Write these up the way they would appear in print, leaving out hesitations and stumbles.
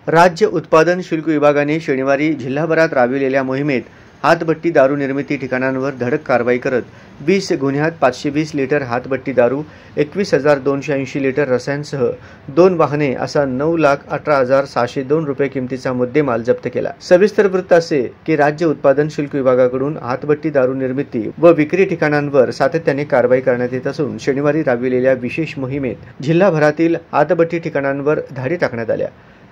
राज्य उत्पादन शुल्क विभागाने शनिवारी जिल्हाभरात राबविलेल्या मोहिमेत हातभट्टी दारू निर्मिती ठिकाणांवर धडक कारवाई करत 20 गुन्ह्यात 520 लिटर हातभट्टी दारू, 21,280 लिटर रसायनसह 2 वाहने असा 9,18,602 रुपये किमतीचा मुद्देमाल जप्त केला। सविस्तर वृत्त असे की राज्य उत्पादन शुल्क विभागाकडून हातभट्टी दारू निर्मिती व विक्री ठिकाणांवर सातत्याने कारवाई करण्यात येत असून शनिवारी राबविलेल्या विशेष मोहिमेत जिल्हाभरातील हातभट्टी ठिकाणांवर धाडी टाकण्यात आल्या।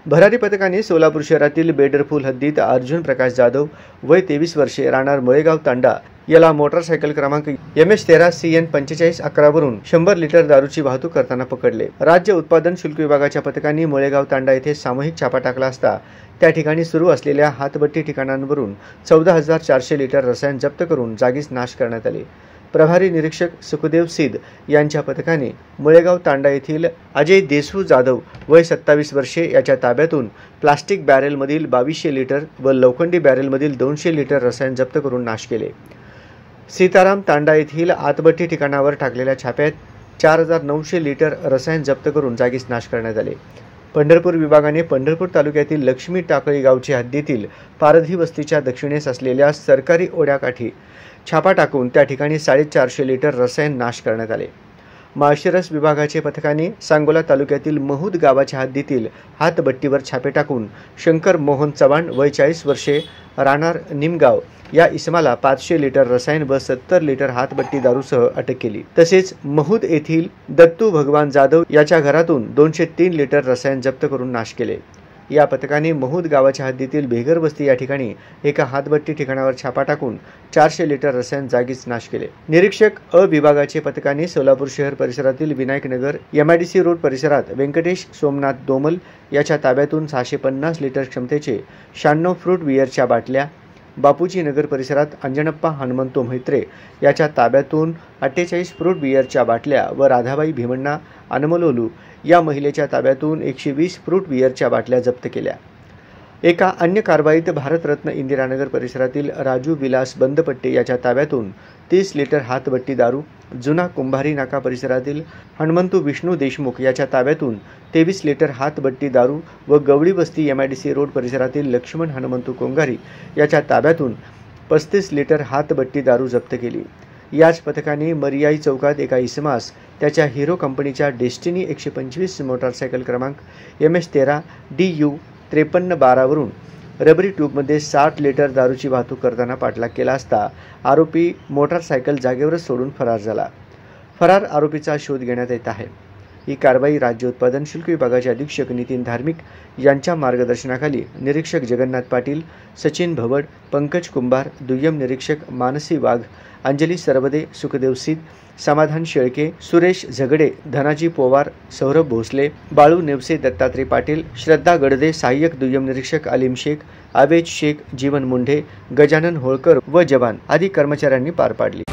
भरारी पथकाने सोलापूर शहरातील बेडरफुल हद्दीत अर्जुन प्रकाश जाधव वय 23 वर्षे राहणार मुळेगाव तांडा याला मोटारसायकल क्रमांक MS13 CN 4511 वरून 100 लिटर दारूची वाहतूक करताना पकडले। राज्य उत्पादन शुल्क विभागाच्या पथकाने मुळेगाव तांडा येथे सामूहिक छापा टाकला असता त्या ठिकाणी सुरू असलेल्या हातभट्टी ठिकाणांवरून 14,400 लिटर रसायन जप्त करून जागीच नाश करण्यात आले। प्रभारी निरीक्षक सुखदेव सिद्ध यांच्या पथकाने मुळेगाव तांडा येथील अजय देसू जाधव वय 27 वर्षे याच्या ताब्यातून प्लास्टिक बॅरेलमधील 2200 लिटर व लोखंडी बॅरेलमधील 200 लिटर रसायन जप्त करून नाश केले। सीताराम तांडा येथील हातभट्टी ठिकाणावर टाकलेल्या छाप्यात 4,900 लिटर रसायन जप्त करून जागीच नाश करण्यात आले। पंढरपूर विभागाने पंढरपूर तालुक्यातील लक्ष्मी टाकळी गावच्या हद्दीतील पारधी वस्तीच्या दक्षिणेस असलेल्या सरकारी ओढ्याकाठी छापा टाकून त्या ठिकाणी 450 लिटर रसायन नाश करण्यात आले। माळशिरस विभागाचे पथकाने सांगोला तालुक्यातील महूद गावाच्या हद्दीतील हातभट्टीवर छापे टाकून शंकर मोहन चव्हाण वय 40 वर्षे राहणार निमगाव या इसमाला 500 लिटर रसायन व 70 लिटर हातभट्टी दारूसह अटक केली। तसेच महूद येथील दत्तू भगवान जाधव याच्या घरातून 203 लिटर रसायन जप्त करून नाश केले। या पथकाने महूद गावाच्या हद्दीतील भेगर वस्ती या ठिकाणी एका हातभट्टी ठिकाणावर छापा टाकून 400 लिटर रसायन जागीच नाश केले। निरीक्षक अ विभागाचे पथकाने सोलापूर शहर परिसरातील विनायकनगर MIDC रोड परिसरात व्यंकटेश सोमनाथ दोमल याच्या ताब्यातून 650 लिटर क्षमतेचे 96 फ्रूट बियरच्या बाटल्या, बापूजी नगर परिसरात अंजनप्पा हनुमंतो म्हैत्रे याच्या ताब्यातून 48 फ्रूट बियरच्या बाटल्या व राधाबाई भीमण्णा अनमलोलू या महिलेच्या ताब्यातून 120 फ्रूट बियरच्या बाटल्या जप्त केल्या। एका अन्य कारवाईत भारतरत्न इंदिरानगर परिसरातील राजू विलास बंदपट्टे याच्या ताब्यातून 30 लिटर हातभट्टी दारू, जुना कुंभारी नाका परिसरातील हनुमंतू विष्णू देशमुख याच्या ताब्यातून 23 लिटर हातभट्टी दारू व गवळी वस्ती MIDC रोड परिसरातील लक्ष्मण हनुमंतू कोंगारी याच्या ताब्यातून 35 लिटर हातभट्टी दारू जप्त केली। याच पथकाने मरियाई चौकात एका इसमास त्याच्या हिरो कंपनीच्या डेस्टिनी 125 मोटारसायकल क्रमांक MS13 DU 5312 वरून रबरी ट्यूबमध्ये 60 लिटर दारूची वाहतूक करताना पाठलाग केला असता आरोपी मोटारसायकल जागेवरच सोडून फरार झाला। फरार आरोपीचा शोध घेण्यात येत आहे। ही कारवाई राज्य उत्पादन शुल्क विभागाचे अधीक्षक नितीन धार्मिक यांच्या मार्गदर्शनाखाली निरीक्षक जगन्नाथ पाटील, सचिन भवड, पंकज कुंभार, दुय्यम निरीक्षक मानसी वाघ, अंजली सरवदे, सुखदेव सिद्ध, समाधान शेळके, सुरेश झगडे, धनाजी पोवार, सौरभ भोसले, बाळू नेवसे, दत्तात्रय पाटील, श्रद्धा गडदे, सहाय्यक दुय्यम निरीक्षक आलिम शेख, आवेज शेख, जीवन मुंढे, गजानन होळकर व जवान आदी कर्मचाऱ्यांनी पार पाडली।